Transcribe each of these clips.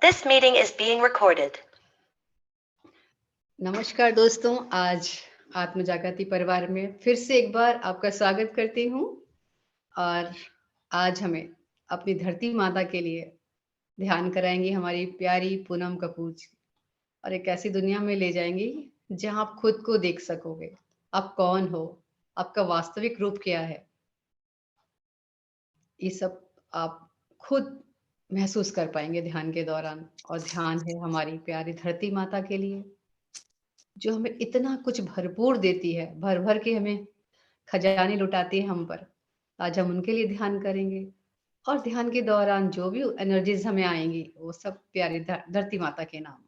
This meeting is being recorded. नमस्कार दोस्तों, आज आत्म जागृति परिवार में फिर से एक बार आपका स्वागत करती हूँ। और आज हमें अपनी धरती माता के लिए ध्यान कराएंगी हमारी प्यारी पूनम कपूर जी, और एक ऐसी दुनिया में ले जाएंगी जहाँ आप खुद को देख सकोगे। आप कौन हो, आपका वास्तविक रूप क्या है, ये सब आप खुद महसूस कर पाएंगे ध्यान के दौरान। और ध्यान है हमारी प्यारी धरती माता के लिए, जो हमें इतना कुछ भरपूर देती है, भर भर के हमें खजाने लुटाती है हम पर। आज हम उनके लिए ध्यान करेंगे, और ध्यान के दौरान जो भी एनर्जीज हमें आएंगी वो सब प्यारी धरती माता के नाम।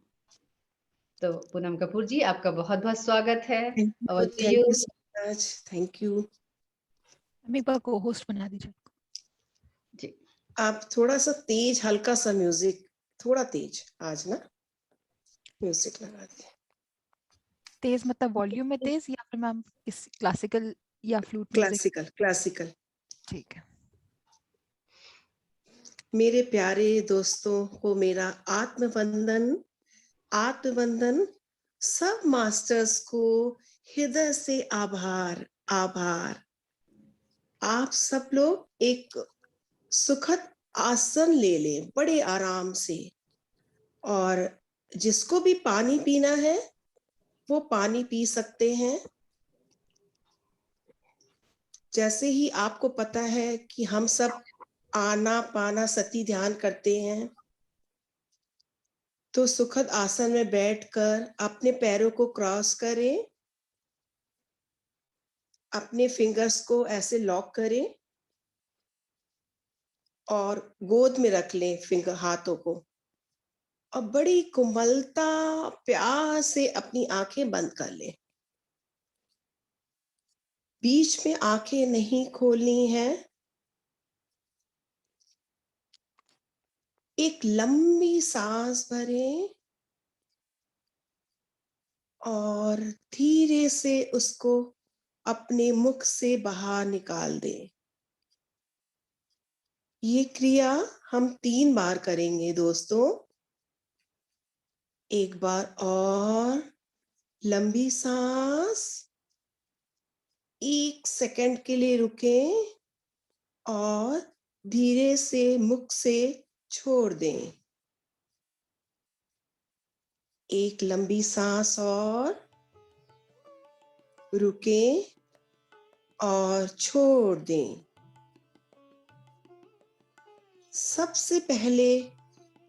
तो पूनम कपूर जी, आपका बहुत बहुत स्वागत है। और thank you so much. Thank you. हमें एक बार को होस्ट बना दीजिए जी। आप थोड़ा सा तेज, हल्का सा म्यूजिक, थोड़ा तेज आज ना म्यूजिक लगा दिए। तेज मतलब वॉल्यूम में तेज, या फिर मैम किस क्लासिकल या फ्लूट म्यूजिक? क्लासिकल। ठीक है। मेरे प्यारे दोस्तों को मेरा आत्मवंदन। सब मास्टर्स को हृदय से आभार। आप सब लोग एक सुखद आसन ले लें बड़े आराम से, और जिसको भी पानी पीना है वो पानी पी सकते हैं। जैसे ही आपको पता है कि हम सब आना पाना सती ध्यान करते हैं, तो सुखद आसन में बैठकर अपने पैरों को क्रॉस करें, अपने फिंगर्स को ऐसे लॉक करें और गोद में रख लें हाथों को, और बड़ी कोमलता प्यार से अपनी आंखें बंद कर लें। बीच में आंखें नहीं खोलनी है। एक लंबी सांस भरें और धीरे से उसको अपने मुख से बाहर निकाल दें। ये क्रिया हम 3 बार करेंगे दोस्तों। एक बार और लंबी सांस, 1 सेकंड के लिए रुकें और धीरे से मुख से छोड़ दें। एक लंबी सांस और, रुकें और छोड़ दें। सबसे पहले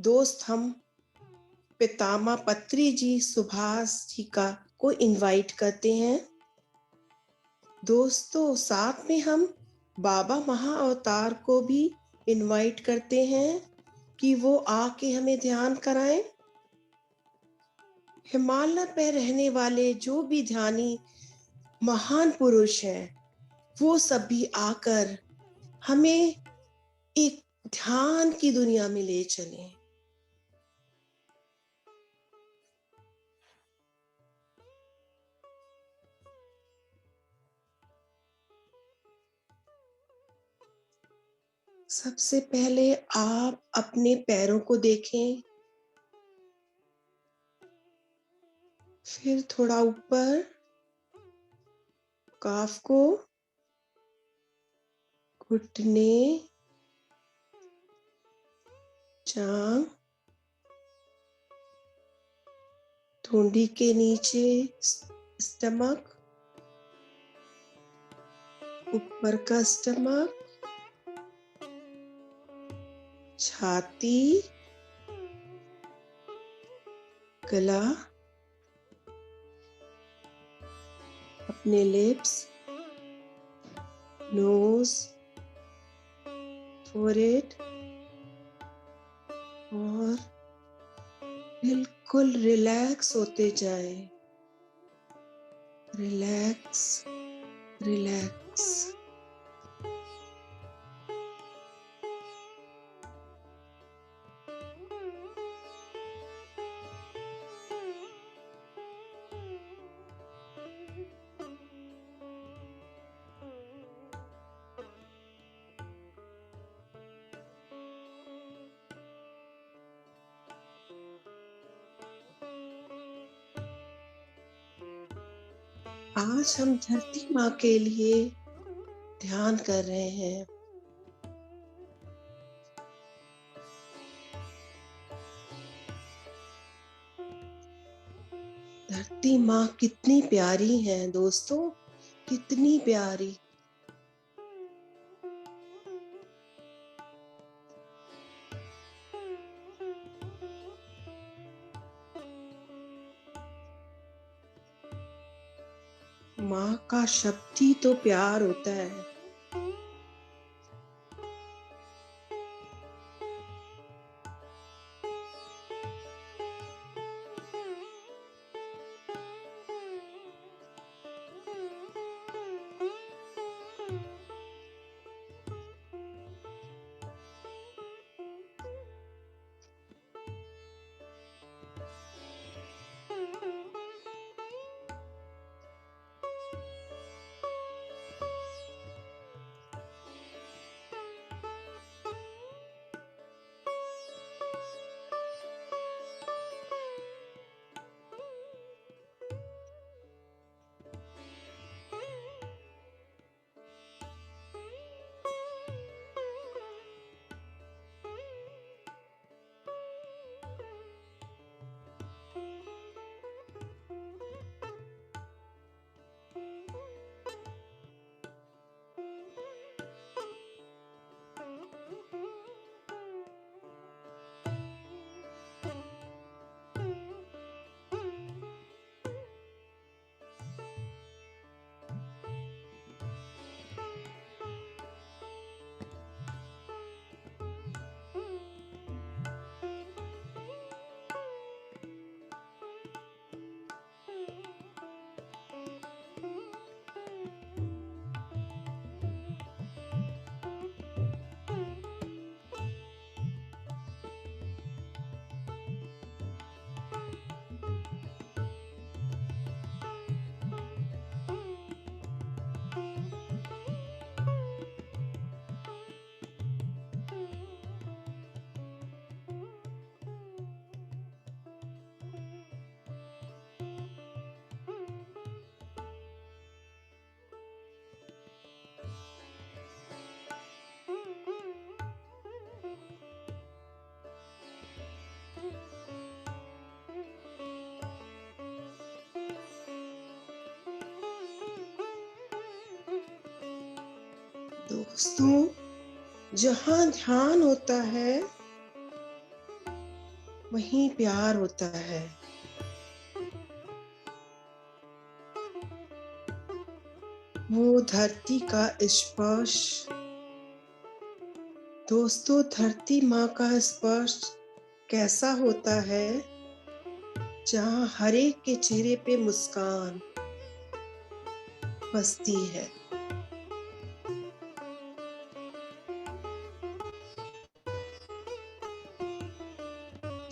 दोस्त हम पितामह पत्री जी सुभाष जी को इनवाइट करते हैं। दोस्तों साथ में हम बाबा महाअवतार को भी इनवाइट करते हैं कि वो आके हमें ध्यान कराएं। हिमालय पे रहने वाले जो भी ध्यानी महान पुरुष हैं, वो सभी आकर हमें एक ध्यान की दुनिया में ले चलें। सबसे पहले आप अपने पैरों को देखें, फिर थोड़ा ऊपर काफ को, घुटने, जांघ, ठुंडी के नीचे स्टमक, ऊपर का स्टमक, छाती, गला, अपने लिप्स, नोज, फोरहेड, और बिल्कुल रिलैक्स होते जाएं। Relax relax. आज हम धरती माँ के लिए ध्यान कर रहे हैं। धरती माँ कितनी प्यारी है दोस्तों, कितनी प्यारी। माँ का शब्द ही तो प्यार होता है। दोस्तों, जहाँ ध्यान होता है वहीं प्यार होता है। वो धरती का स्पर्श। दोस्तों, धरती माँ का स्पर्श कैसा होता है, जहाँ हर एक के चेहरे पे मुस्कान बसती है।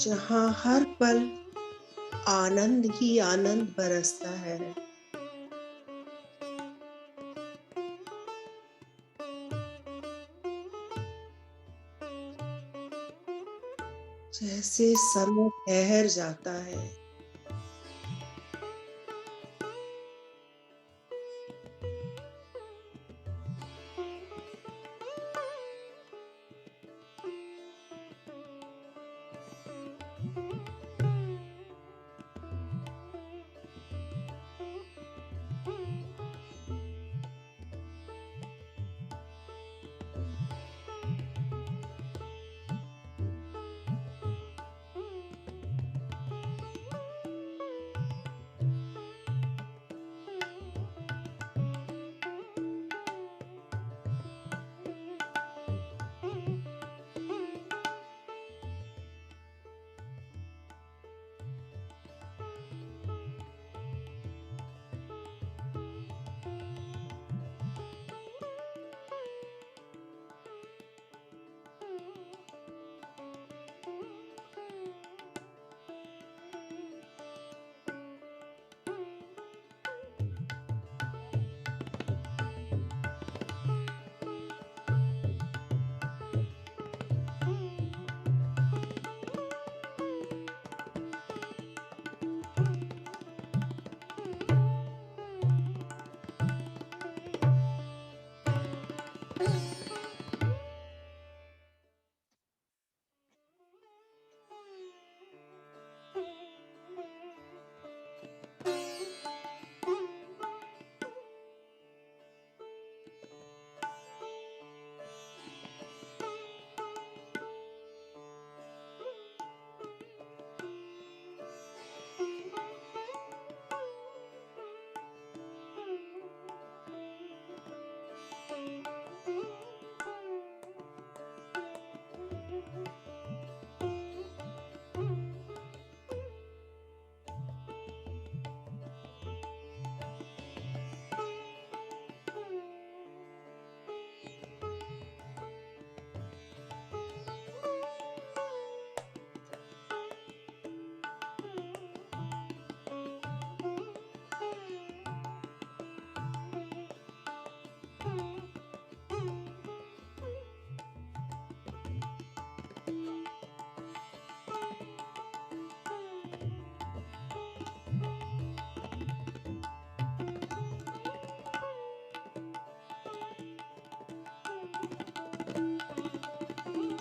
जहाँ हर पल आनंद ही आनंद बरसता है। जैसे समय ठहर जाता है।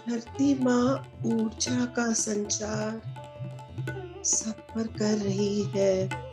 धरती माँ ऊर्जा का संचार सब पर कर रही है।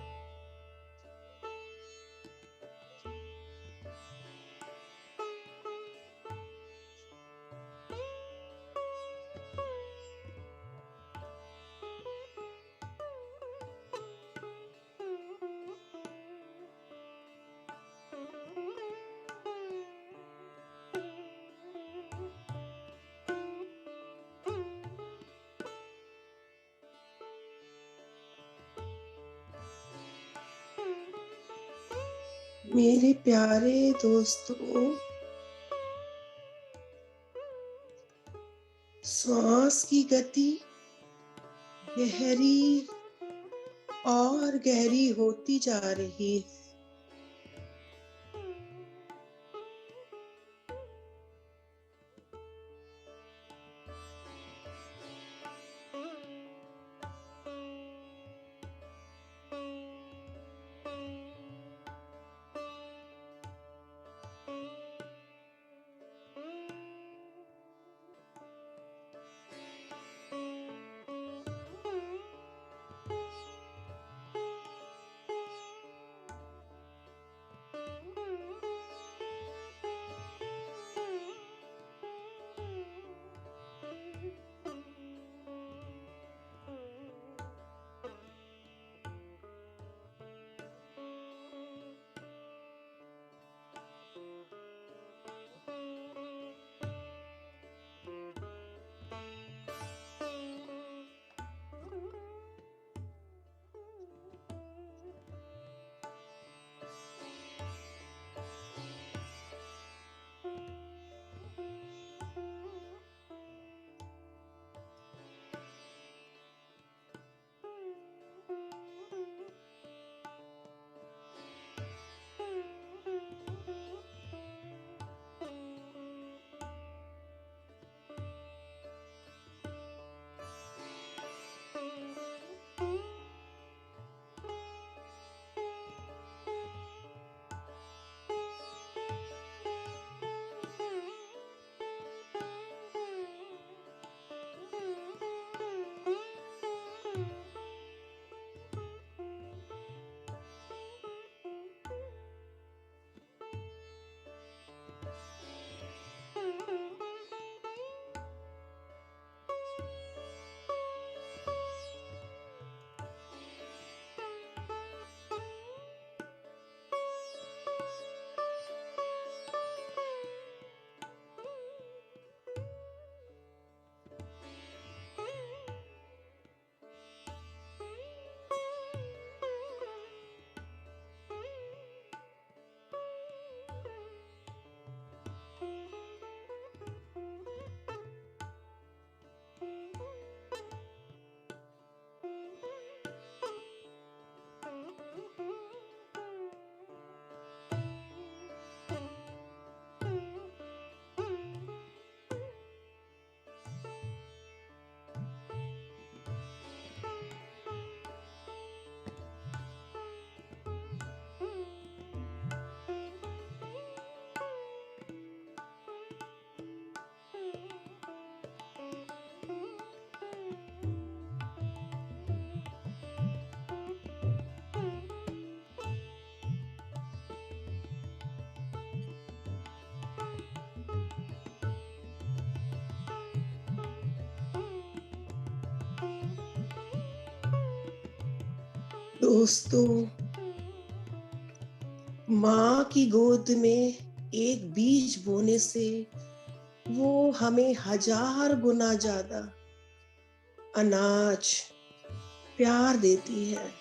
मेरे प्यारे दोस्तों, श्वास की गति गहरी और गहरी होती जा रही है। दोस्तों, माँ की गोद में एक बीज बोने से वो हमें 1000 गुना ज्यादा अनाज, प्यार देती है।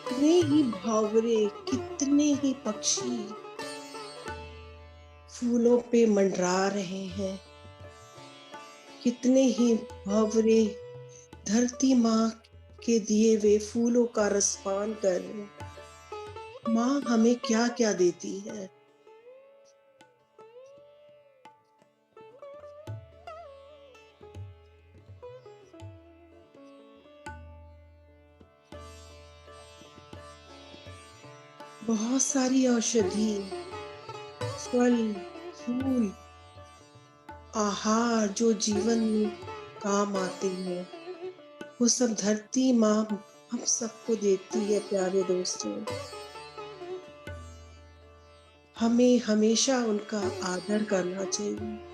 कितने ही भंवरे, कितने ही पक्षी फूलों पे मंडरा रहे हैं। कितने ही भंवरे धरती माँ के दिए हुए फूलों का रसपान कर रहे हैं। माँ हमें क्या क्या देती है। बहुत सारी औषधि, फल, फूल, आहार जो जीवन में काम आते हैं, वो सब धरती माँ हम सबको देती है। प्यारे दोस्तों, हमें हमेशा उनका आदर करना चाहिए।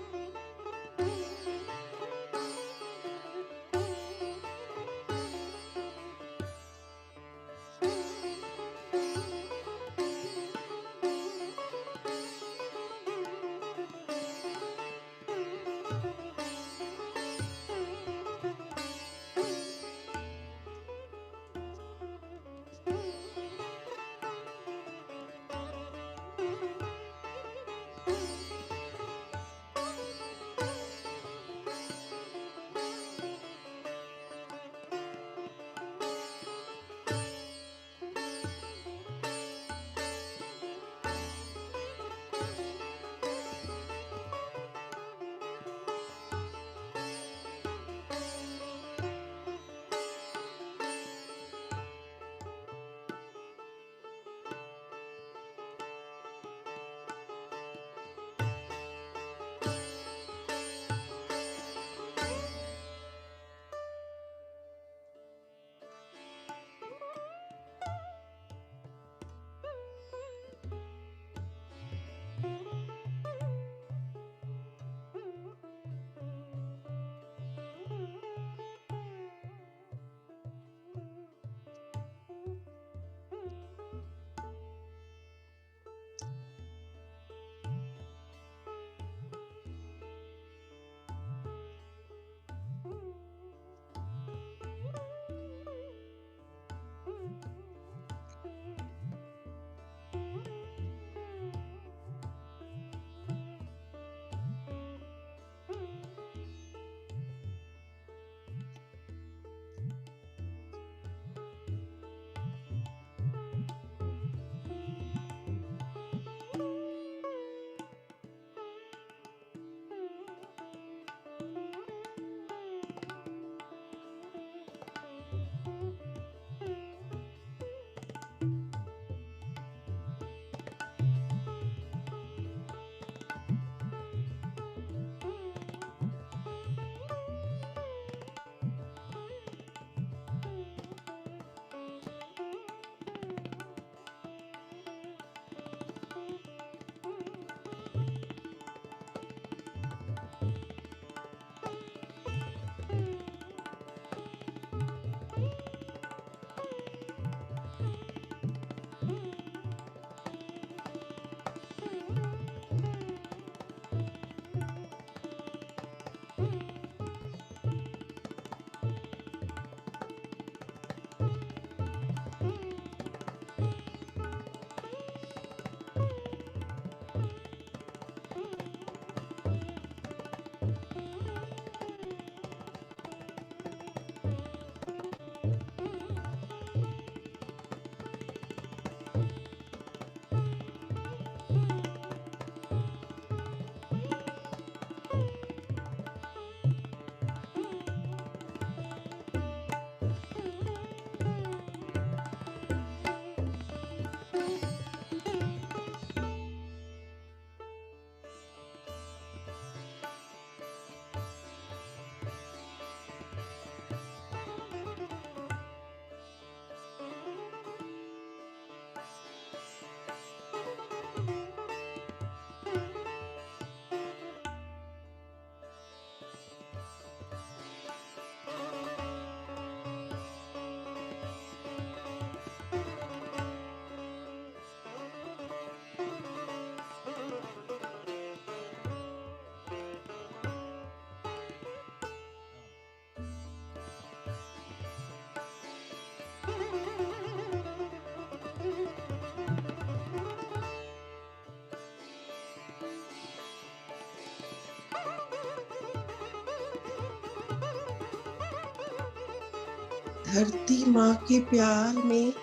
धरती माँ के प्यार में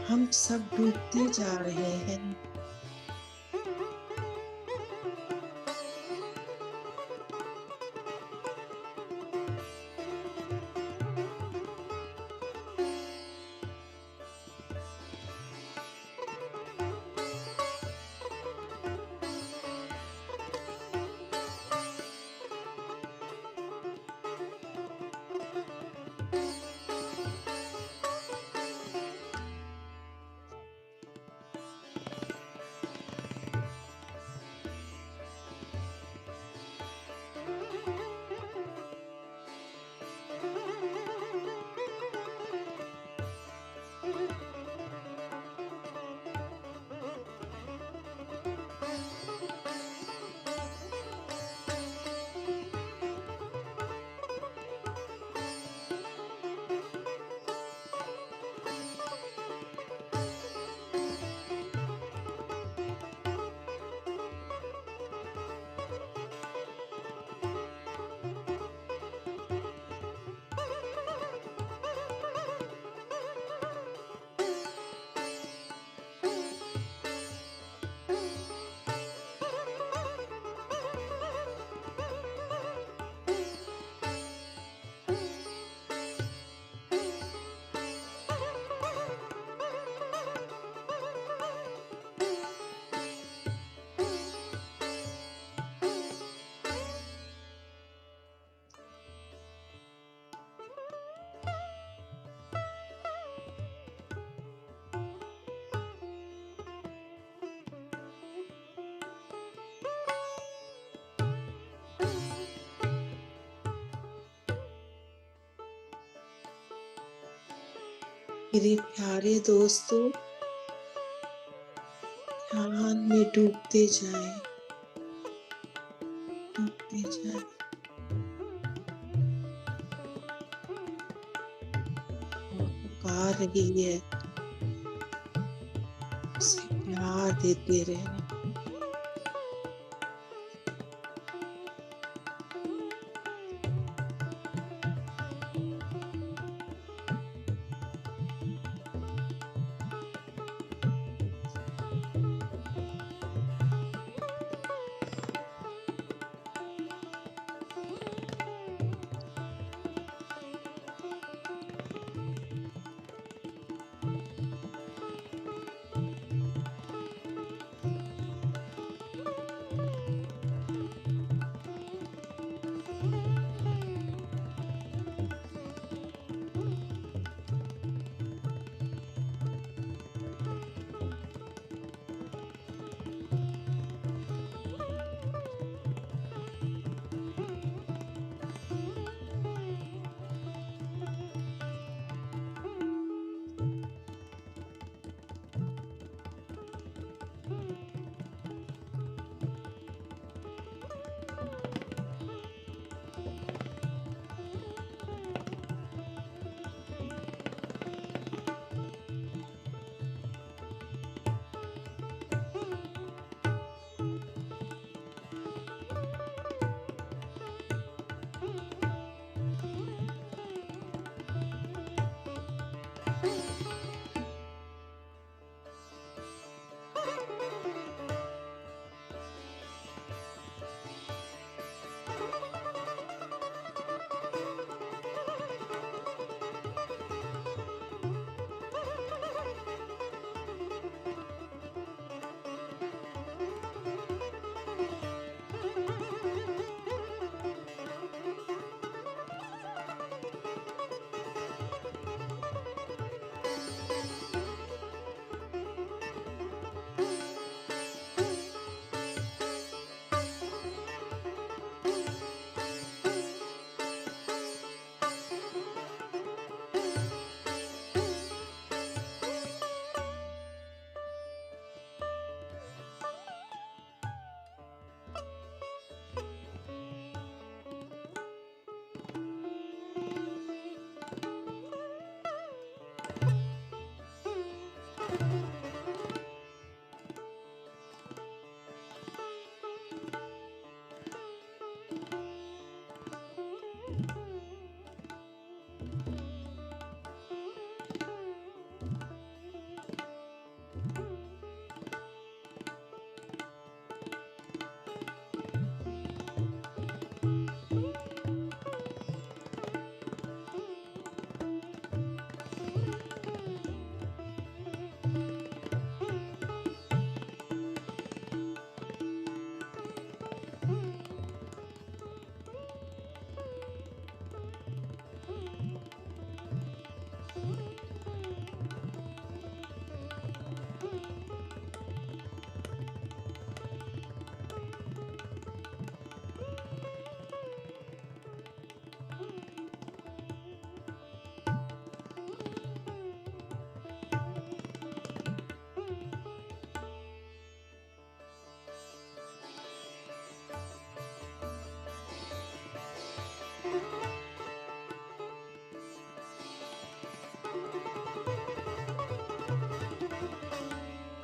हम सब डूबते जा रहे हैं। मेरे प्यारे दोस्तों, ध्यान में डूबते जाएं, डूबते जाएं। पुकार रही है, उसे प्यार देते रहना।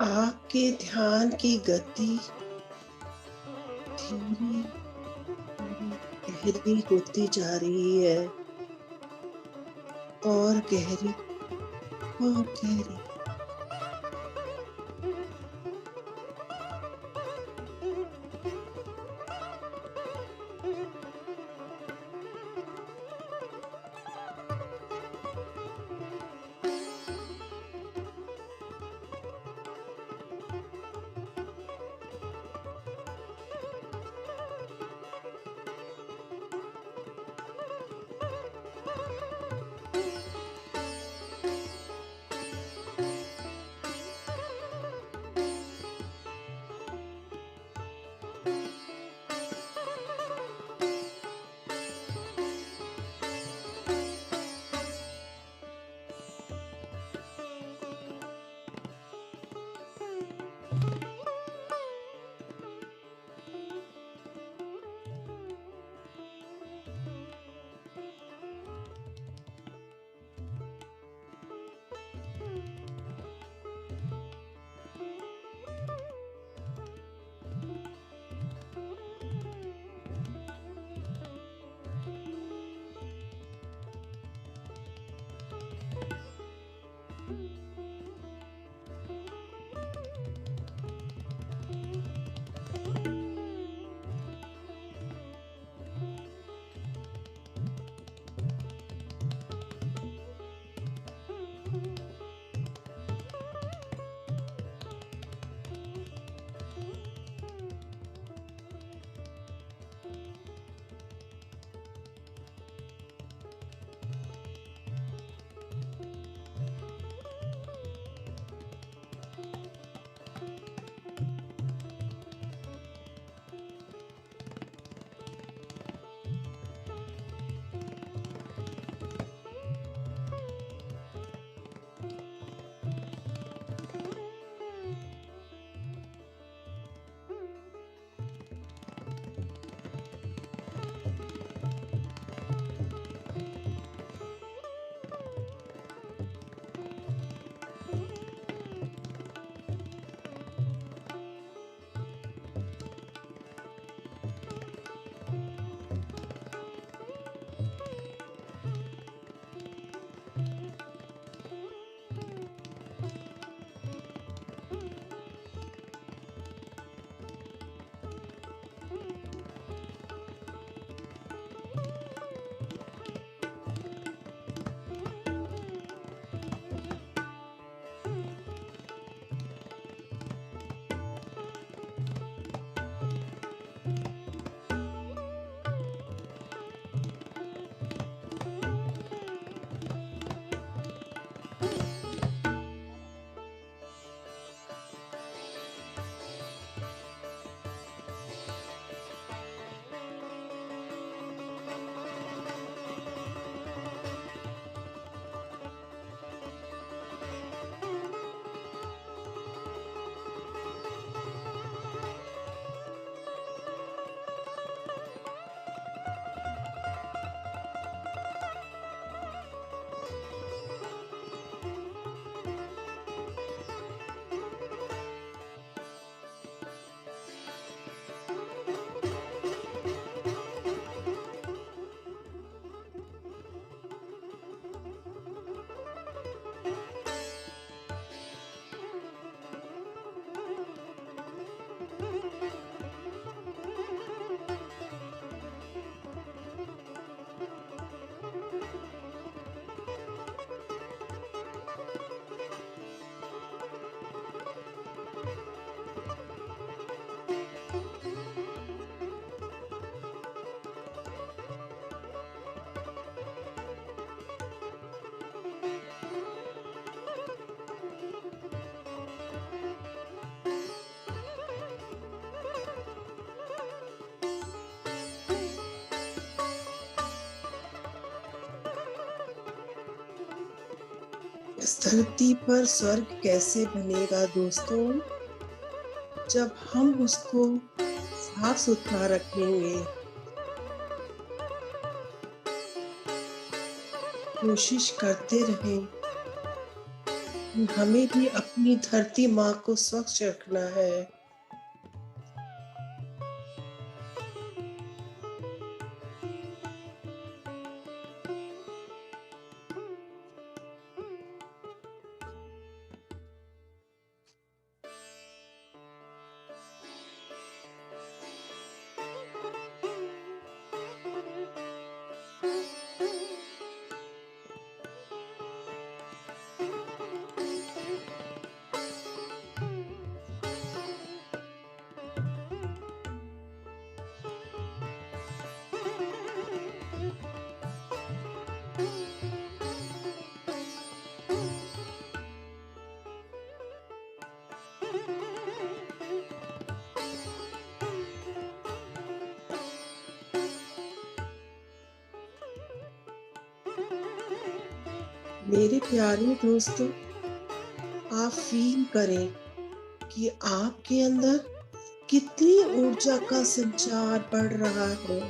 आपके ध्यान की गति धीरे धीरे गहरी होती जा रही है, और गहरी और गहरी। इस धरती पर स्वर्ग कैसे बनेगा दोस्तों, जब हम उसको साफ सुथरा रखेंगे, कोशिश करते रहें कि हमें भी अपनी धरती माँ को स्वच्छ रखना है। मेरे प्यारे दोस्तों, आप फ़ील करें कि आपके अंदर कितनी ऊर्जा का संचार बढ़ रहा है।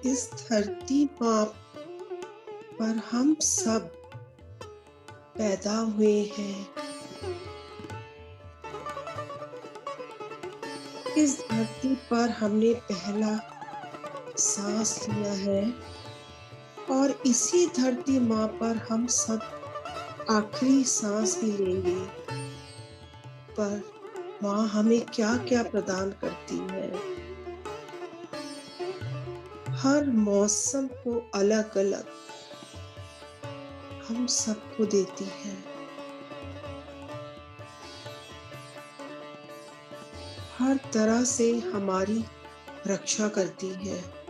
इस धरती माँ पर हम सब पैदा हुए हैं। इस धरती पर हमने पहला सांस लिया है और इसी धरती माँ पर हम सब आखिरी सांस भी लेंगे। पर माँ हमें क्या-क्या प्रदान करती है। हर मौसम को अलग-अलग हम सबको देती है। हर तरह से हमारी रक्षा करती है।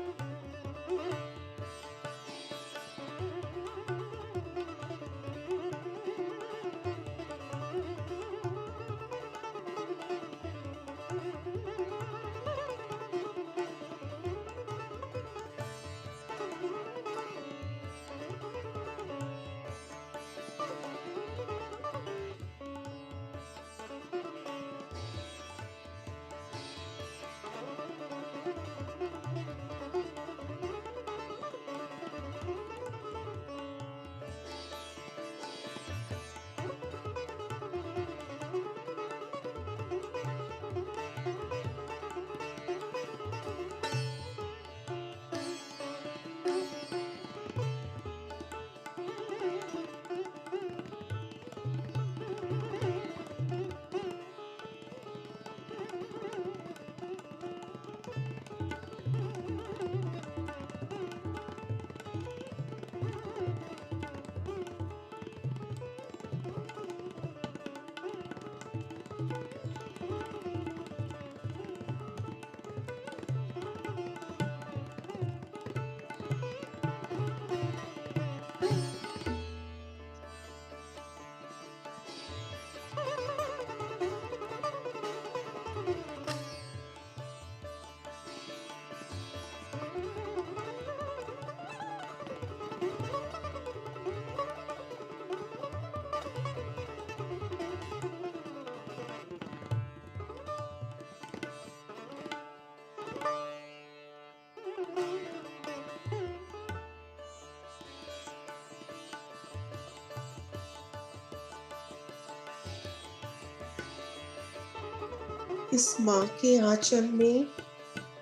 इस माँ के आंचल में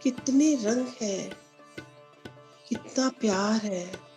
कितने रंग हैं, कितना प्यार है।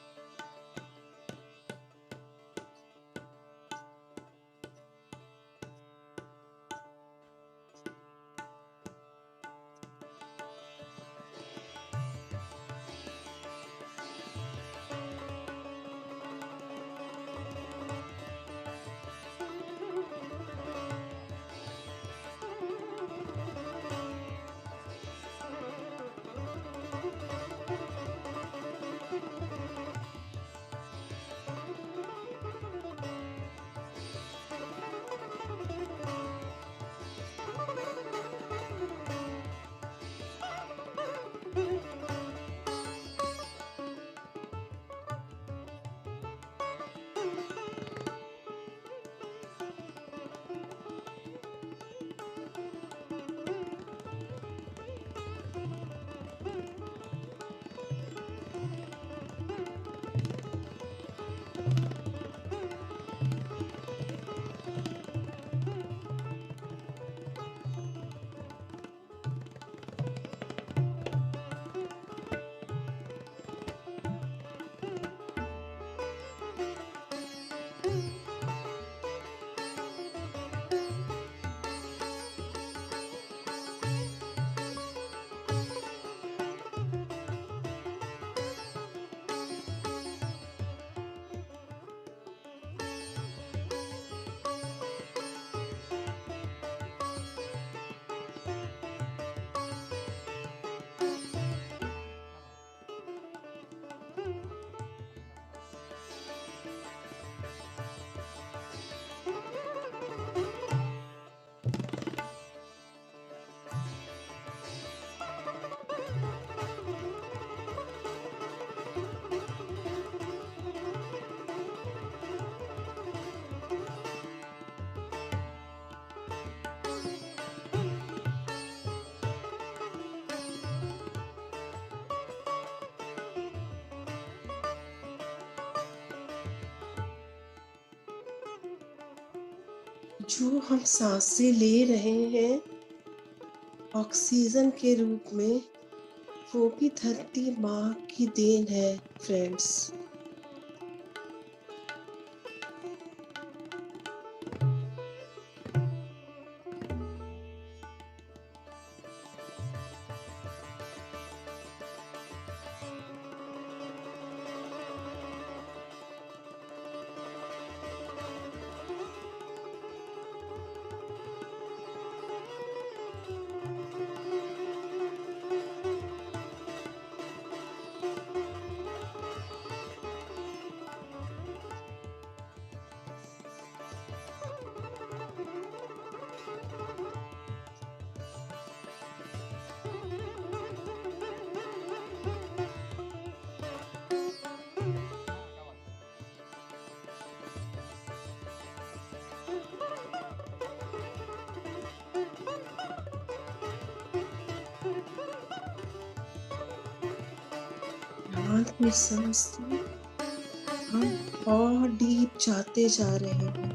जो हम सांसें ले रहे हैं ऑक्सीजन के रूप में, वो भी धरती माँ की देन है फ्रेंड्स। शांत में समझते हम और डीप जाते जा रहे हैं।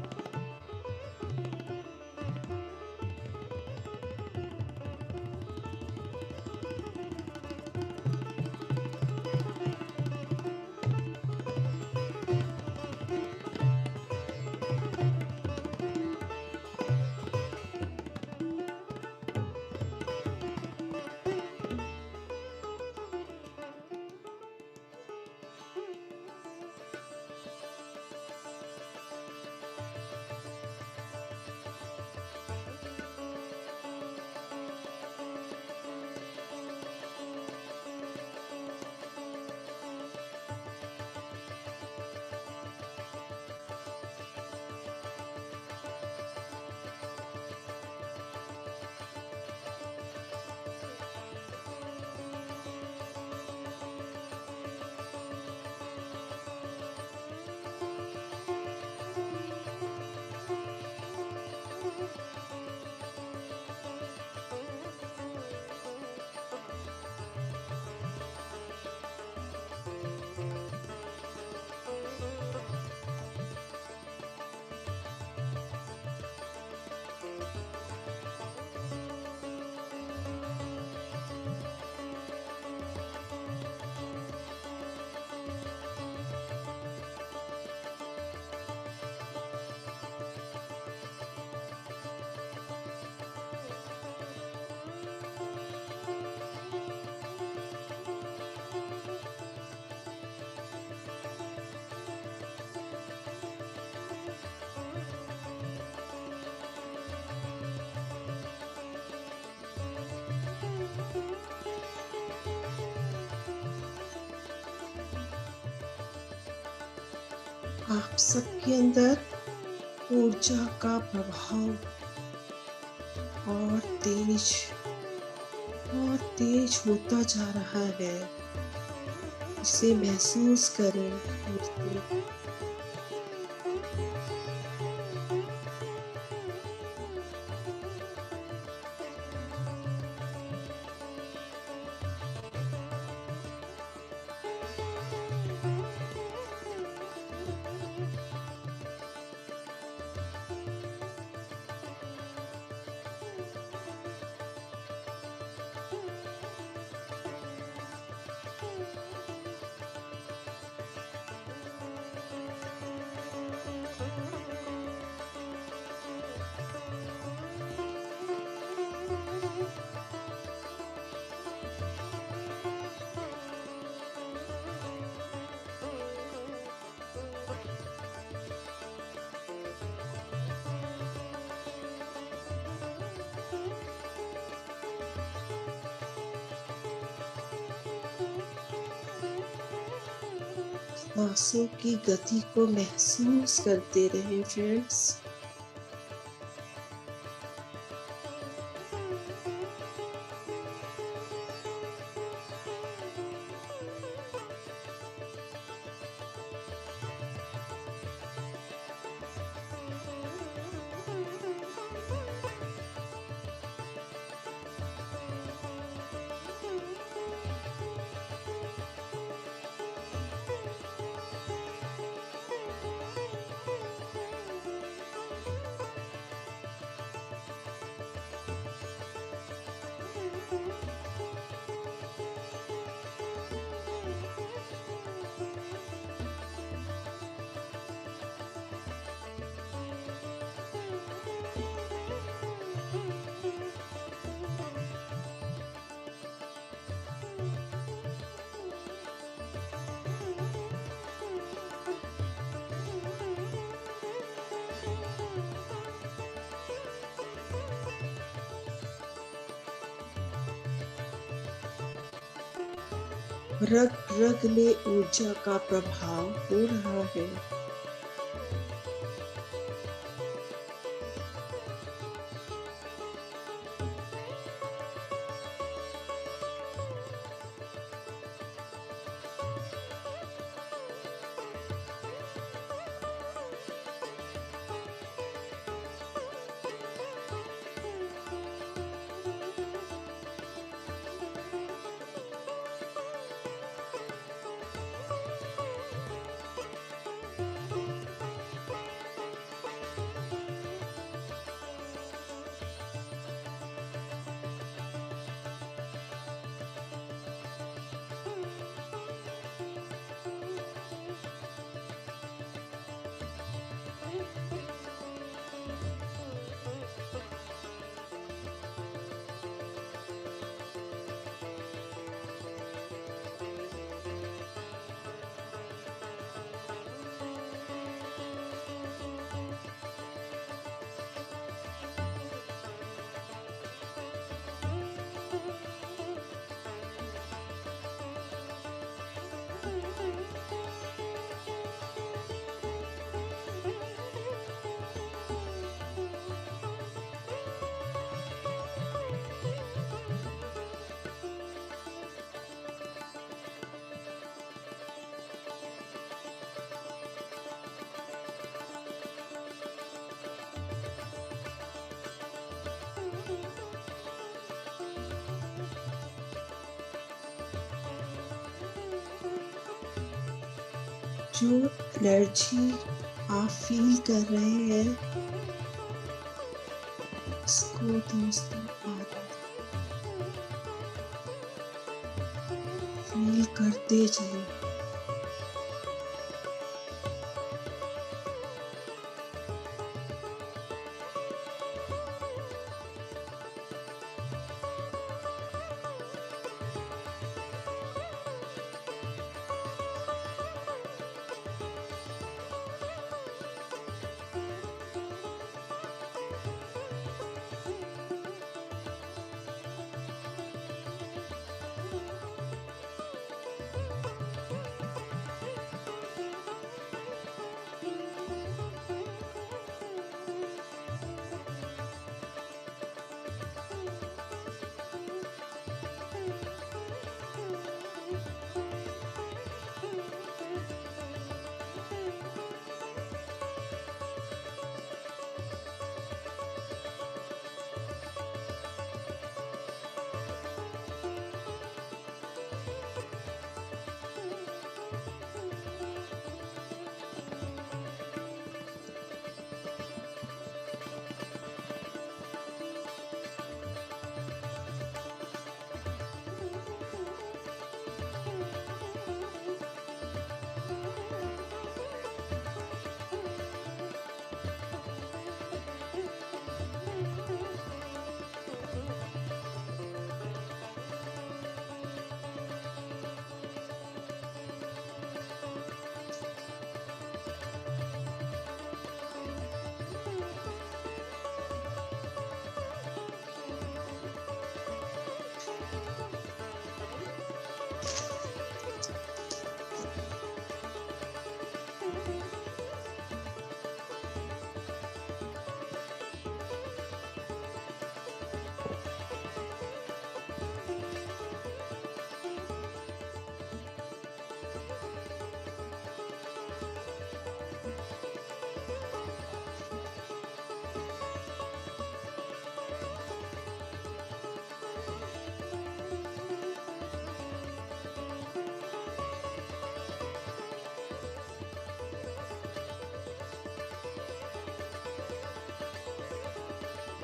आप सबके अंदर ऊर्जा का प्रभाव और तेज होता जा रहा है। इसे महसूस करें मूर्ति। सांसों की गति को महसूस करते रहें फ्रेंड्स। रग रग में ऊर्जा का प्रभाव हो रहा है। जो एनर्जी आप फील कर रहे हैं इसको दोस्तों आराम फील करते चले।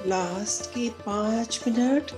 लास्ट के 5 मिनट।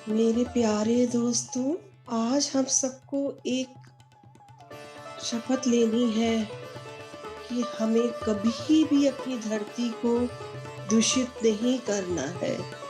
मेरे प्यारे दोस्तों, आज हम सबको एक शपथ लेनी है कि हमें कभी भी अपनी धरती को दूषित नहीं करना है।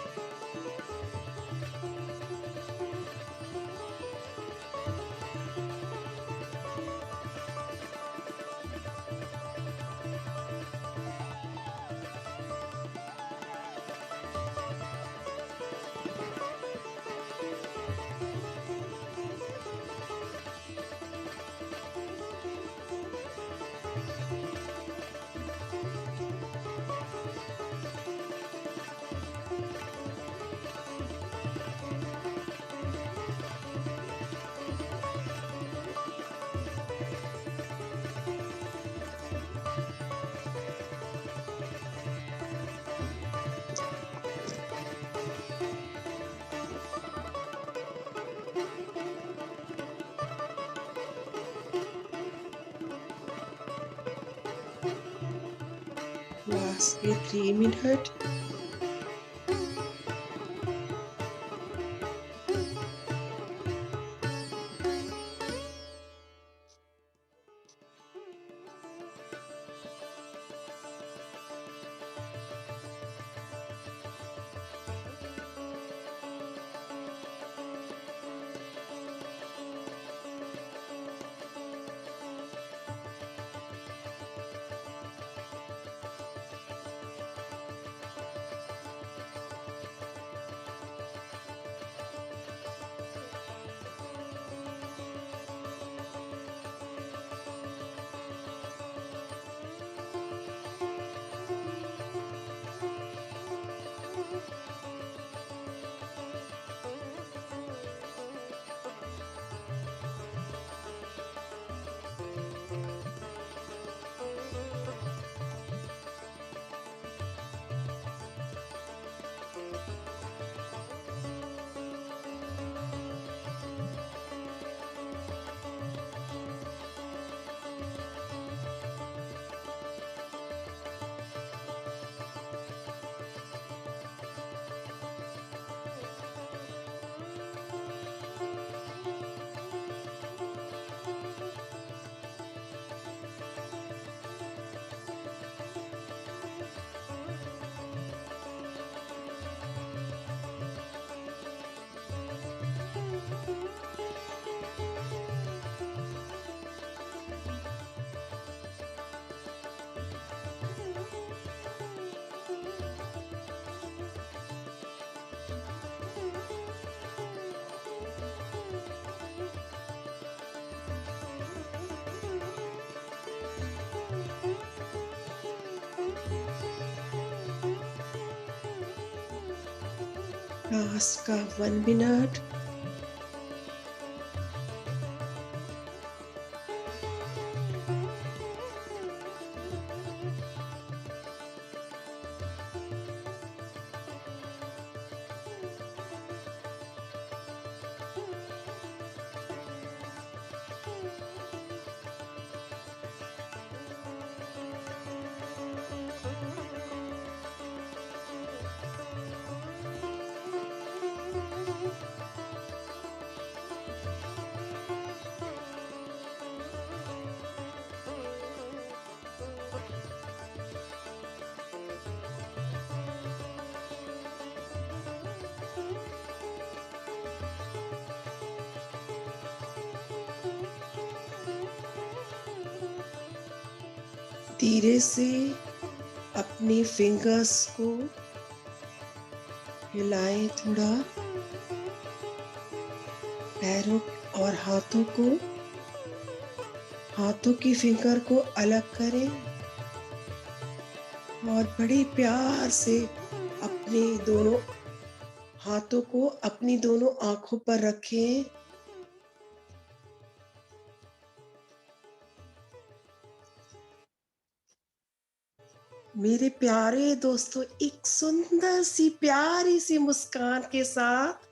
लास्ट के 3 मिनट। लास्ट का 1 मिनट। धीरे से अपने फिंगर्स को हिलाएं थोड़ा, पैरों और हाथों की फिंगर को अलग करें और बड़े प्यार से अपने दोनों हाथों को अपनी दोनों आंखों पर रखें। मेरे प्यारे दोस्तों, एक सुंदर सी प्यारी सी मुस्कान के साथ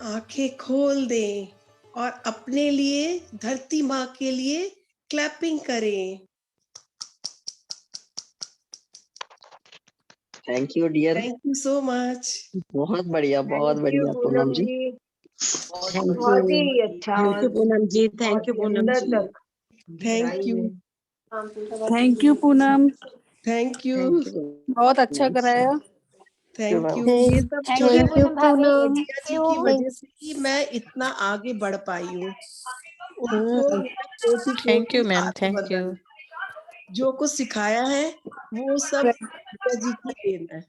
आंखें खोल दें और अपने लिए, धरती माँ के लिए क्लैपिंग करें। Thank you dear. Thank you so much. बहुत बढ़िया थैंक यू पूनम जी। पूनम जी, बहुत ही अच्छा। Thank you Poonam ji. Thank you बहुत पूनम अंदर जी। तक। Thank you. Thank you Poonam. Thank you. बहुत अच्छा कराया। Thank you. Thank ये सब थैंक छोटी यू पूनम। प्रज्ञा जी की वजह से ही मैं इतना आगे बढ़ पाई हूँ। उनको मेरा थैंक यू कोटि मैम, थैंक यू। साधुवंदन। जो कुछ सिखाया है वो सब प्रज्ञा जी की देन है।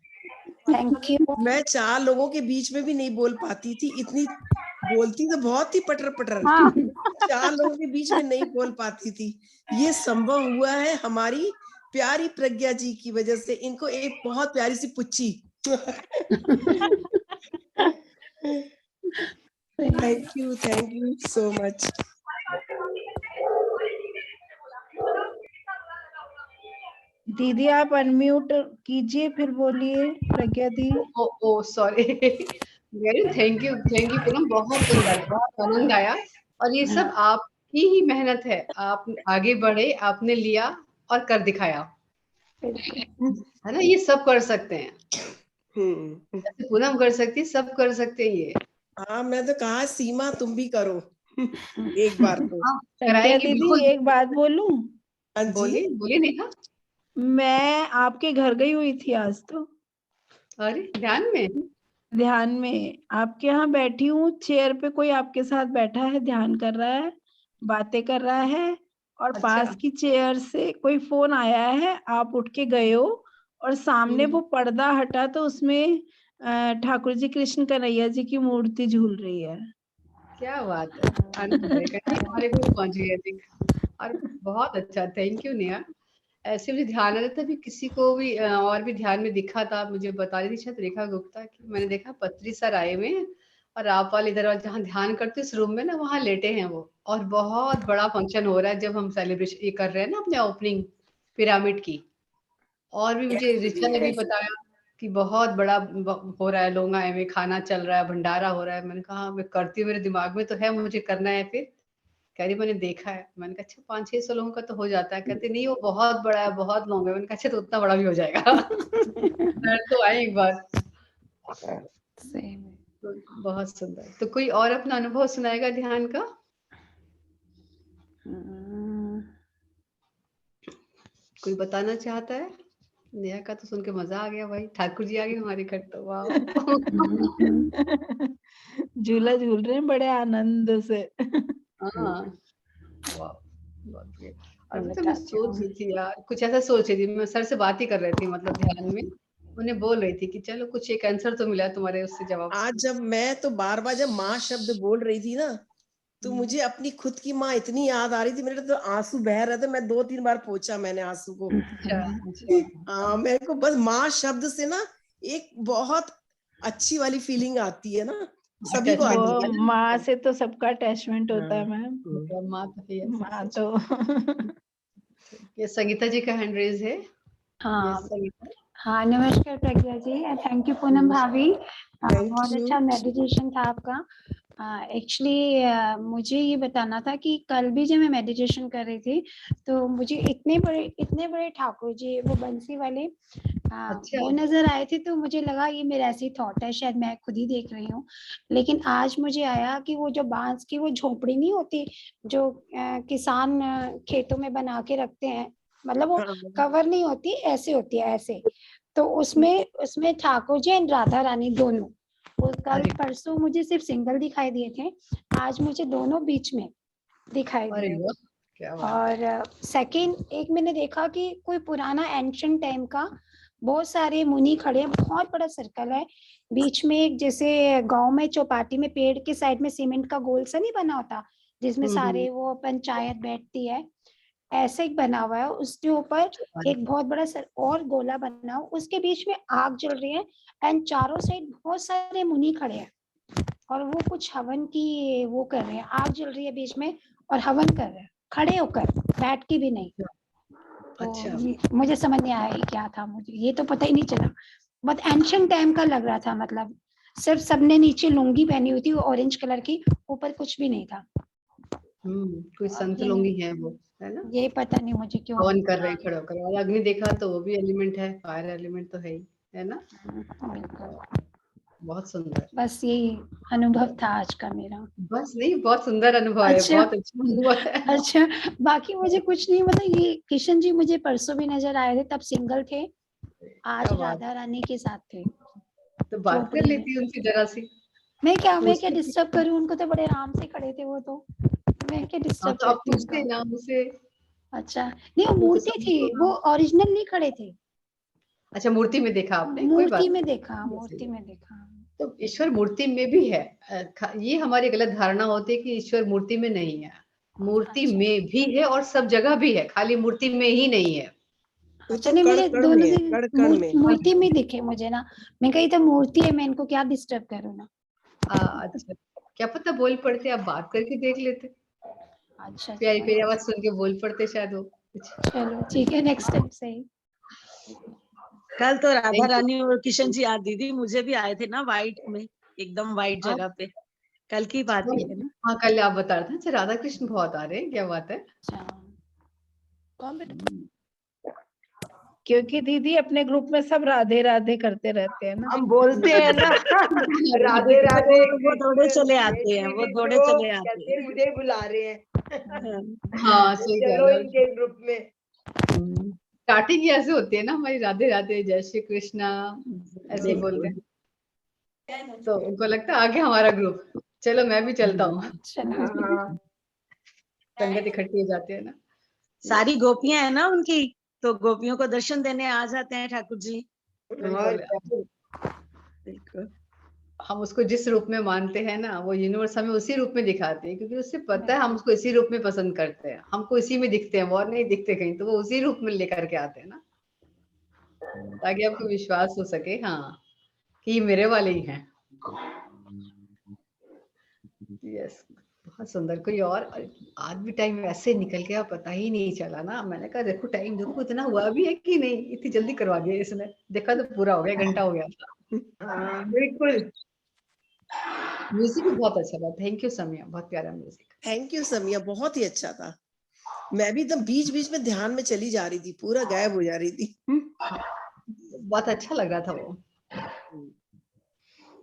Thank you. मैं 4 लोगों के बीच में भी नहीं बोल पाती थी, इतनी बोलती तो बहुत ही पटर पटर। 4 लोगों के बीच में नहीं बोल पाती थी। ये संभव हुआ है हमारी प्यारी प्रज्ञा जी की वजह से। इनको एक बहुत प्यारी सी पुच्ची। Thank you so much. दीदी आप अनम्यूट कीजिए, फिर बोलिए प्रज्ञा दी। Oh sorry. Very thank you Poonam, बहुत सुंदर, बहुत आनंद आया। और ये सब आपकी ही मेहनत है। आप आगे बढ़े, आपने लिया और कर दिखाया, है ना। ये सब कर सकते हैं, जैसे पूनम कर सकती है, सब कर सकते हैं ये। हाँ, मैं तो कहा सीमा तुम भी करो एक बार तो। हाँ, प्रज्ञा कराएंगे दीदी बिल्कुल। एक बात बोलूं? हाँ जी। बोलिए बोलिए नेहा। मैं आपके घर गई हुई थी आज तो। अरे ध्यान में आपके यहाँ बैठी हूँ, चेयर पे कोई आपके साथ बैठा है, ध्यान कर रहा है, बातें कर रहा है, और अच्छा। पास की चेयर से कोई फोन आया है, आप उठ के गए हो और सामने वो पर्दा हटा तो उसमें ठाकुर जी कृष्ण कन्हैया जी की मूर्ति झूल रही है। क्या बात है, आनंद है कि हमारे को पहुंच गए थे। और बहुत अच्छा, थैंक यू नेहा। ऐसे मुझे ध्यान आ रहा था भी, किसी को भी और भी ध्यान में दिखा था, मुझे बता रही थी शायद रेखा गुप्ता की, मैंने देखा पत्री सर आए हुए हैं और आप वाले इधर वाले जहाँ ध्यान करते इस रूम में ना, वहाँ लेटे हैं वो। और बहुत बड़ा फंक्शन हो रहा है जब हम सेलिब्रेशन ये कर रहे हैं ना अपने ओपनिंग पिरामिड की। और भी मुझे रिचा ने भी बताया कि बहुत बड़ा हो रहा है, लोग आए हुए, खाना चल रहा है, भंडारा हो रहा है। मैंने कहा मैं करती हूँ, मेरे दिमाग में तो है, मुझे करना है। फिर कह रही मैंने देखा है। मैंने कहा अच्छा 500-600 लोगों का तो हो जाता है। कहते नहीं वो बहुत बड़ा है, बहुत लोग है। मैंने कहा अच्छा तो उतना बड़ा भी हो जाएगा। डर तो आए एक बार। तो बहुत सुंदर। तो कोई और अपना अनुभव सुनाएगा ध्यान का? कोई बताना चाहता है? नेहा का तो सुन के मजा आ गया भाई, ठाकुर जी आ गए हमारे घर तो। वाह। झूला झूल रहे हैं बड़े आनंद से। हाँ, वाह, बहुत बढ़िया। और पता मैं सोच रही थी यार, कुछ ऐसा सोच रही थी, मैं सर से बात ही कर रही थी मतलब ध्यान में, उन्हें बोल रही थी कि चलो कुछ एक आंसर तो मिला तुम्हारे उससे जवाब से। आज जब मैं तो बार जब माँ शब्द बोल रही थी ना, तो मुझे अपनी खुद की माँ इतनी याद आ रही थी, मेरे तो आंसू बह रहे थे। मैं 2-3 बार पोंछा मैंने आंसू को। अच्छा, अच्छा। हाँ, मेरे को बस माँ शब्द से ना एक बहुत अच्छी वाली फीलिंग आती है ना, सभी को आती है वो ना। माँ से तो सबका अटैचमेंट होता है हाँ, मैम। मतलब माँ तो है, माँ सच। तो ये संगीता जी का हैंड रेज है। हाँ यस संगीता। हाँ, नमस्कार प्रज्ञा जी, थैंक यू पूनम भाभी। थैंक बहुत यू। अच्छा मेडिटेशन था आपका। एक्चुअली मुझे ये बताना था कि कल भी जब मैं मेडिटेशन कर रही थी तो मुझे इतने बड़े ठाकुर जी, वो बंसी वाले, अच्छा। वो नजर आए थे। तो मुझे लगा ये मेरा ऐसी थॉट है, शायद मैं खुद ही देख रही हूँ। लेकिन आज मुझे आया कि वो जो बांस की वो झोपड़ी नहीं होती जो किसान खेतों में बना के रखते हैं, मतलब वो हाँ, कवर नहीं होती, ऐसे होती है ऐसे। तो उसमें ठाकुर जी एंड राधा रानी दोनों, वो कल अरे परसों मुझे सिर्फ सिंगल दिखाई दिए थे, आज मुझे दोनों बीच में दिखाई अरे दिए। वाह, क्या बात है। और सेकंड, एक मैंने देखा कि कोई पुराना एंशिएंट टाइम का बहुत सारे मुनि खड़े हैं, बहुत बड़ा सर्कल है। बीच में एक, जैसे गांव में चौपाटी में पेड़ के साइड में सीमेंट का गोल सा नहीं बना होता जिसमें सारे वो पंचायत बैठती है, ऐसे एक बना हुआ है। उसके ऊपर एक बहुत बड़ा और गोला बना हुआ, उसके बीच में आग जल रही है एंड चारों साइड बहुत सारे मुनि खड़े हैं और वो कुछ हवन की वो कर रहे हैं, आग जल रही है बीच में और हवन कर रहे हैं खड़े होकर, बैठ के भी नहीं। तो अच्छा। मुझे समझ नहीं आया ये क्या था, मुझे ये तो पता ही नहीं चला। बहुत एंशिएंट टाइम का लग रहा था, मतलब सिर्फ सबने नीचे लुंगी पहनी हुई थी ऑरेंज कलर की, ऊपर कुछ भी नहीं था। कोई संत ये लोग ही हैं वो, है ना, ये पता नहीं मुझे क्यों। हवन कर रहे हैं खड़े होकर। और अग्नि देखा तो वो भी एलिमेंट है, फायर एलिमेंट तो है ही, है ना। बिल्कुल, बहुत सुंदर। बस यही अनुभव था आज का मेरा। बस नहीं, बहुत सुंदर अनुभव है, अच्छा बहुत अच्छा अनुभव है। अच्छा, बाकी मुझे कुछ नहीं, मतलब ये किशन जी मुझे परसों भी नजर आए थे, तब सिंगल थे, आज क्या बात। राधा रानी के साथ थे तो बात कर झोपड़ी में। लेती उनसे जरा सी, मैं क्या पूछती थी। डिस्टर्ब करूं उनको, तो बड़े आराम से खड़े थे वो तो, मैं क्या हाँ डिस्टर्ब तो आप करती हूँ पूछते उनका। ना उनसे। अच्छा, नहीं वो वो तो मूर्ति थी, वो ओरिजिनल नहीं खड़े थे, अच्छा, मूर्ति में देखा आपने, कोई बात मूर्ति में नहीं। देखा, जैसे मूर्ति ही है। में देखा। तो ईश्वर मूर्ति में भी है। ये हमारी गलत धारणा होती है कि ईश्वर मूर्ति में नहीं है। मूर्ति अच्छा में भी है और सब जगह भी है, खाली मूर्ति में ही नहीं है। वो अच्छा, तो नहीं कण मुझे कण दोनों में है, दिन कण कण में। मूर्ति में दिखे मुझे ना, मैं कही तो मूर्ति है, मैं इनको क्या डिस्टर्ब करूँ ना। अच्छा, क्या पता बोल पड़ते, आप बात करके देख लेते। अच्छा प्यारी प्यारी अच्छा, आवाज सुन के बोल पड़ते शायद वो कुछ। चलो ठीक है, नेक्स्ट टाइम से ही। कल तो राधा थैंक यू। रानी और किशन जी याद दीदी मुझे भी आए थे ना, वाइट में, एकदम वाइट जगह पे। कल की बात ही है ना। हाँ कल आप बता रहे थे। अच्छा, राधा कृष्ण बहुत आ रहे हैं, क्या बात है। अच्छा, कौन बेटा? क्योंकि दीदी अपने ग्रुप में सब राधे राधे करते रहते हैं ना। हम बोलते हैं ना राधे तो राधे, वो दौड़े कृष्ण चले जय आते हैं, श्री वो कृष्ण, दौड़े वो चले आते कहते हैं। मुझे ही बुला रहे हैं हाँ सही कह चलो रहे हो। इनके ग्रुप में। स्टार्टिंग ही ऐसे होती है ना हमारी, राधे राधे जय श्री कृष्णा, ऐसे ही बोलते बिल्कुल। हैं। तो उनको लगता है आगे हमारा ग्रुप, चलो मैं भी चलता हूँ। चलो हाँ संगत इकट्ठी हो जाती है ना। सारी गोपियां है ना उनकी, तो गोपियों को दर्शन देने आ जाते हैं ठाकुर जी। और बिल्कुल। बिल्कुल। हम उसको जिस रूप में मानते हैं ना, वो यूनिवर्स हमें उसी रूप में दिखाती है, क्योंकि उससे पता है हम उसको इसी रूप में पसंद करते हैं, हमको इसी में दिखते हैं, वो और नहीं दिखते कहीं, तो वो उसी रूप में लेकर के आते हैं ना, ताकि आपको विश्वास हो सके, हाँ, कि ये मेरे वाले ही हैं। यस, बहुत सुंदर। कोई और? आज भी टाइम ऐसे निकल गया, पता ही नहीं चला ना। मैंने कहा देखो टाइम, देखो इतना हुआ भी है कि नहीं, इतनी जल्दी करवा दिया इसने। देखा तो पूरा हो गया, घंटा हो गया था। हाँ बिल्कुल। म्यूजिक भी बहुत अच्छा था। थैंक यू समिया, बहुत प्यारा म्यूजिक। थैंक यू समिया, बहुत ही अच्छा था। मैं भी एकदम बीच बीच में ध्यान में चली जा रही थी, पूरा गायब हो जा रही थी। बहुत अच्छा लग रहा था वो।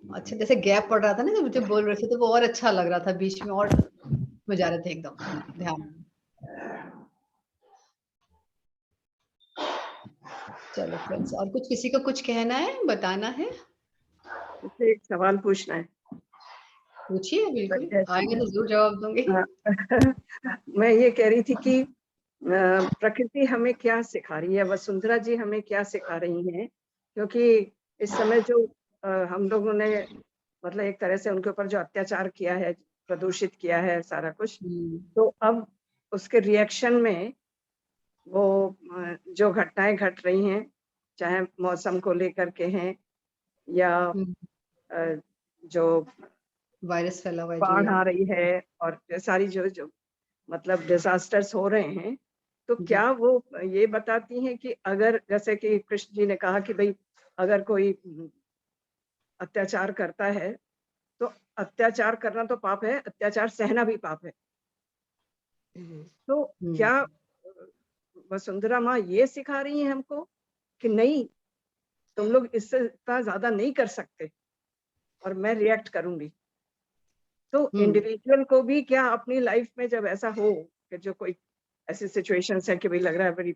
अच्छा, जैसे गैप पड़ रहा था ना जब बोल रहे थे, तो वो और अच्छा लग रहा था, बीच में और में जा रहे थे एकदम ध्यान में। चलो फ्रेंड्स, और कुछ किसी को कुछ कहना है, बताना है, मुझसे एक सवाल पूछना है। पूछिए, बिल्कुल जैसे आएंगे तो जरूर जवाब दूंगी। मैं ये कह रही थी कि प्रकृति हमें क्या सिखा रही है, वसुंधरा जी हमें क्या सिखा रही हैं, क्योंकि इस समय जो हम लोगों ने मतलब एक तरह से उनके ऊपर जो अत्याचार किया है, प्रदूषित किया है सारा कुछ, तो अब उसके रिएक्शन में वो जो घटनाएं घट रही हैं, चाहे मौसम को लेकर के हैं या जो वायरस फैला हुआ है जो बाढ़ ये आ रही है और ये सारी जो जो मतलब डिजास्टर्स हो रहे हैं, तो जी क्या वो ये बताती हैं कि अगर जैसे कि कृष्ण जी ने कहा कि भाई अगर कोई अत्याचार करता है, तो अत्याचार करना तो पाप है, अत्याचार सहना भी पाप है। तो क्या वसुंधरा माँ ये सिखा रही हैं हमको कि नहीं, तुम लोग इससे इतना ज्यादा नहीं कर सकते और मैं रिएक्ट करूंगी। तो इंडिविजुअल को भी क्या अपनी लाइफ में जब ऐसा हो कि जो कोई ऐसी सिचुएशंस है कि भाई लग रहा है बड़ी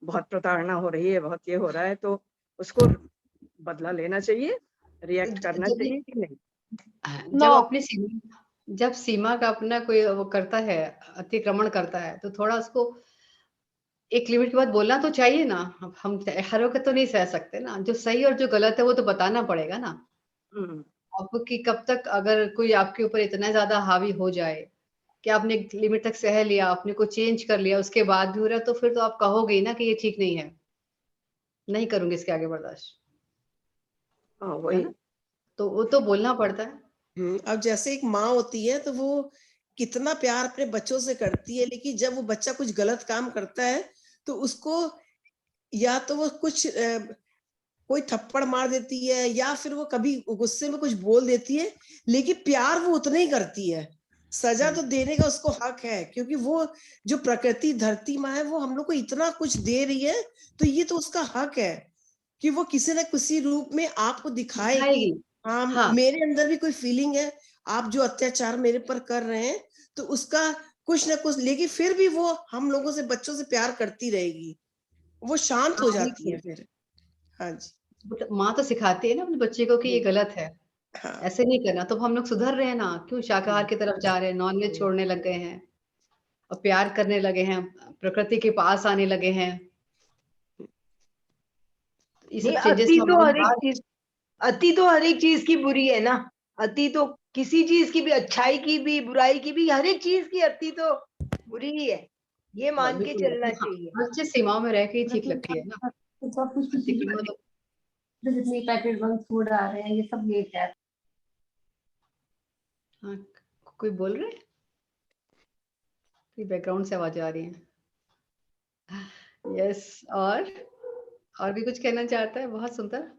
बहुत प्रताड़ना हो रही है, बहुत ये हो रहा है, तो उसको बदला लेना चाहिए, रिएक्ट करना जब चाहिए कि नहीं? जब अपनी जब सीमा का अपना कोई वो करता है, अतिक्रमण करता है, तो थोड़ा उसको एक लिमिट के बाद बोलना तो चाहिए ना। अब हम हर वक्त तो नहीं सह सकते ना, जो सही और जो गलत है वो तो बताना पड़ेगा ना। आपको कि कब तक अगर कोई आपके ऊपर इतना ज्यादा हावी हो जाए कि आपने एक लिमिट तक सह लिया, अपने को चेंज कर लिया, उसके बाद भी हो रहा है, तो फिर तो आप कहोगे ही ना कि ये ठीक नहीं है, नहीं करूंगी इसके आगे बर्दाश्त, हाँ है वही। ना? तो वो तो बोलना पड़ता है। अब जैसे एक माँ होती है तो वो कितना प्यार अपने बच्चों से करती है, लेकिन जब वो बच्चा कुछ गलत काम करता है तो उसको या तो वो कुछ कोई थप्पड़ मार देती है या फिर वो कभी गुस्से में कुछ बोल देती है, लेकिन प्यार वो उतना ही करती है। सजा तो देने का उसको हक है, क्योंकि वो जो प्रकृति धरती माँ है वो हम लोग को इतना कुछ दे रही है, तो ये तो उसका हक है कि वो किसी न किसी रूप में आपको दिखाए कि हाँ, मेरे अंदर भी कोई फीलिंग है, आप जो अत्याचार मेरे पर कर रहे हैं, तो उसका कुछ ना कुछ, लेकिन फिर भी वो हम लोगों से, बच्चों से प्यार करती रहेगी, वो शांत हो जाती है फिर। हाँ जी। माँ तो सिखाती है ना अपने बच्चे को कि ये गलत है, हाँ। ऐसे नहीं करना। तो हम लोग सुधर रहे हैं ना, क्यों शाकाहार की तरफ जा रहे हैं, नॉनवेज छोड़ने लग गए हैं और प्यार करने लगे हैं, प्रकृति के पास आने लगे हैं। ये सब चेंजेस अति तो हर एक चीज की बुरी है ना। अति तो किसी चीज की भी, अच्छाई की भी, बुराई की भी, हर एक चीज की अति तो बुरी ही है, ये मान के चलना चाहिए। हर चीज सीमाओं में रह के ही ठीक लगती है ना। अतिक्रमण तो जितने पैकेट बंद फूड आ रहे हैं ये सब ये है। हाँ, कोई बोल रहे हैं? कोई बैकग्राउंड से आवाजें आ रही हैं। यस, और भी कुछ कहना चाहता है? बहुत सुंदर।